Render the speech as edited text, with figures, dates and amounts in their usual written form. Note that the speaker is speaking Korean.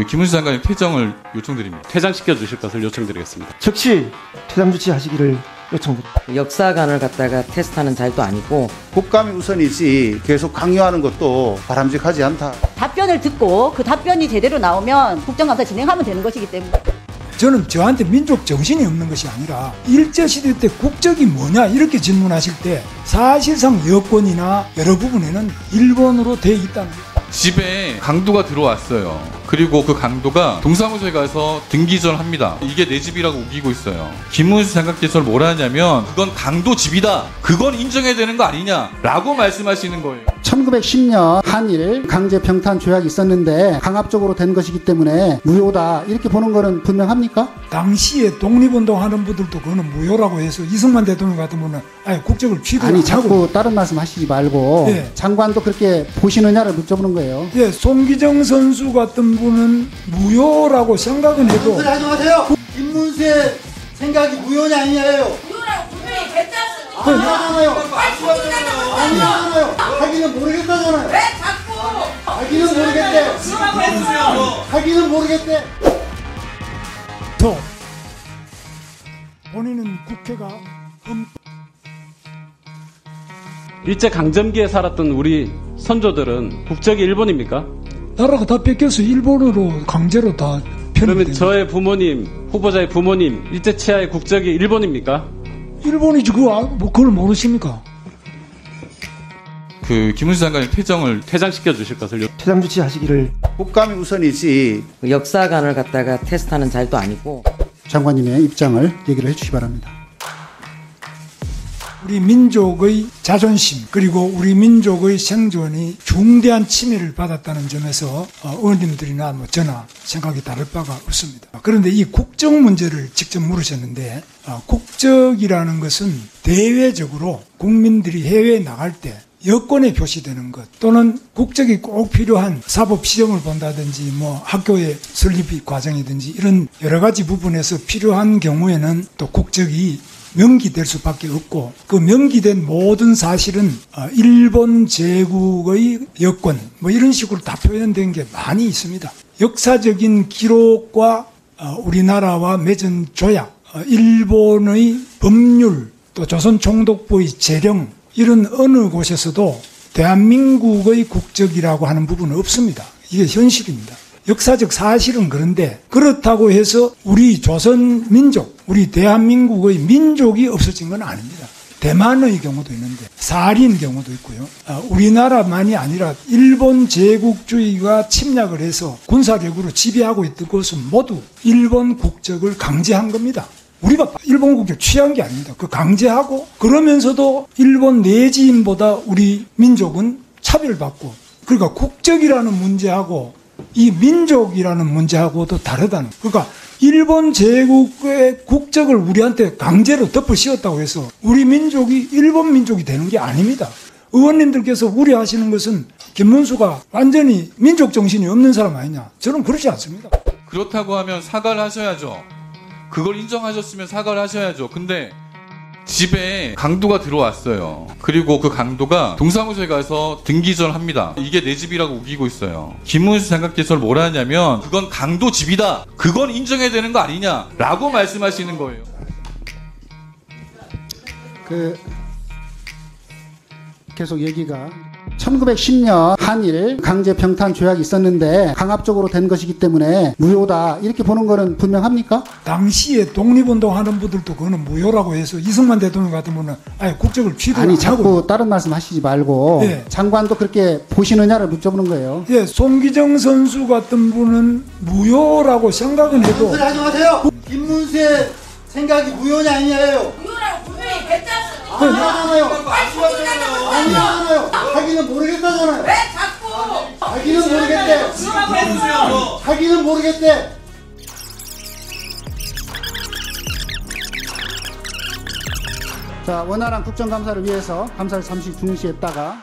김문수 장관님 퇴정을 요청드립니다. 퇴장시켜 주실 것을 요청드리겠습니다. 즉시 퇴장 조치하시기를 요청드립니다. 역사관을 갖다가 테스트하는 자리도 아니고 국감이 우선이지 계속 강요하는 것도 바람직하지 않다. 답변을 듣고 그 답변이 제대로 나오면 국정감사 진행하면 되는 것이기 때문에 저는 저한테 민족 정신이 없는 것이 아니라 일제시대 때 국적이 뭐냐 이렇게 질문하실 때 사실상 여권이나 여러 부분에는 일본으로 돼 있다는 거예요. 집에 강도가 들어왔어요. 그리고 그 강도가 동사무소에 가서 등기전을 합니다. 이게 내 집이라고 우기고 있어요. 김문수 장관께서 뭐라 하냐면 그건 강도 집이다. 그건 인정해야 되는 거 아니냐라고 말씀하시는 거예요. 1910년 한일 강제 병탄 조약이 있었는데 강압적으로 된 것이기 때문에 무효다 이렇게 보는 거는 분명합니까? 당시에 독립운동하는 분들도 그거는 무효라고 해서 이승만 대통령 같으면 아예 국적을 취득 안 아니 하고 자꾸 다른 말씀 하시지 말고 예. 장관도 그렇게 보시느냐를 묻어보는 거예요. 예, 송기정 선수 같은 분은 무효라고 생각은 해도 하지 마세요. 김문수의 생각이 무효냐 아니냐예요. 무효라고 분명히 괜찮습니다. 아니잖아요. 아니잖아요. 자기는 모르겠다잖아요. 왜 자꾸 자기는 모르겠대. 자기는 모르겠대. 또 본인은 국회가 일제 강점기에 살았던 우리 선조들은 국적이 일본입니까? 나라가 다 뺏겨서 일본으로 강제로 다 그러면 편입된 저의 부모님, 후보자의 부모님 일제 치하의 국적이 일본입니까? 일본이지 그걸 모르십니까? 김문수 장관님 퇴정을 퇴장시켜 주실 것을 퇴장 조치하시기를 국감이 우선이지 역사관을 갖다가 테스트하는 자리도 아니고 장관님의 입장을 얘기를 해주시기 바랍니다. 우리 민족의 자존심 그리고 우리 민족의 생존이 중대한 침해를 받았다는 점에서 의원님들이나 저나 생각이 다를 바가 없습니다. 그런데 이 국적 문제를 직접 물으셨는데 국적이라는 것은 대외적으로 국민들이 해외에 나갈 때 여권에 표시되는 것 또는 국적이 꼭 필요한 사법 시험을 본다든지 학교의 설립 과정이든지 이런 여러 가지 부분에서 필요한 경우에는 또 국적이 명기될 수밖에 없고 그 명기된 모든 사실은 일본 제국의 여권 이런 식으로 다 표현된 게 많이 있습니다. 역사적인 기록과 우리나라와 맺은 조약, 일본의 법률, 또 조선총독부의 재령 이런 어느 곳에서도 대한민국의 국적이라고 하는 부분은 없습니다. 이게 현실입니다. 역사적 사실은 그런데 그렇다고 해서 우리 조선민족, 우리 대한민국의 민족이 없어진 건 아닙니다. 대만의 경우도 있는데 사리인 경우도 있고요. 우리나라만이 아니라 일본 제국주의가 침략을 해서 군사력으로 지배하고 있던 곳은 모두 일본 국적을 강제한 겁니다. 우리가 일본 국적 취한 게 아닙니다. 그 강제하고 그러면서도 일본 내지인보다 우리 민족은 차별받고 그러니까 국적이라는 문제하고 이 민족이라는 문제하고도 다르다는 그러니까 일본 제국의 국적을 우리한테 강제로 덮어 씌웠다고 해서 우리 민족이 일본 민족이 되는 게 아닙니다. 의원님들께서 우려하시는 것은 김문수가 완전히 민족 정신이 없는 사람 아니냐. 저는 그렇지 않습니다. 그렇다고 하면 사과를 하셔야죠. 그걸 인정하셨으면 사과를 하셔야죠. 근데 집에 강도가 들어왔어요. 그리고 그 강도가 동사무소에 가서 등기전을 합니다. 이게 내 집이라고 우기고 있어요. 김문수 장관께서 뭐라 하냐면 그건 강도 집이다. 그건 인정해야 되는 거 아니냐라고 말씀하시는 거예요. 계속 얘기가 1910년 한일 강제 병탄 조약이 있었는데 강압적으로 된 것이기 때문에 무효다 이렇게 보는 거는 분명합니까? 당시에 독립운동하는 분들도 그거는 무효라고 해서 이승만 대통령 같으면 아예 국적을 취득 안 하고 아니 자꾸 다른 말씀 하시지 말고 예. 장관도 그렇게 보시느냐를 묻어보는 거예요. 예, 송기정 선수 같은 분은 무효라고 생각은 해도 하지 마세요. 김문수의 생각이 무효냐 아니냐예요. 무효라고 분명히 괜찮습니다. 아니잖아요. 아니잖아요. 자기는 모르겠다잖아요. 왜 자꾸 자기는 모르겠대. 자기는 모르겠대. 자, 원활한 국정감사를 위해서 감사를 잠시 중지했다가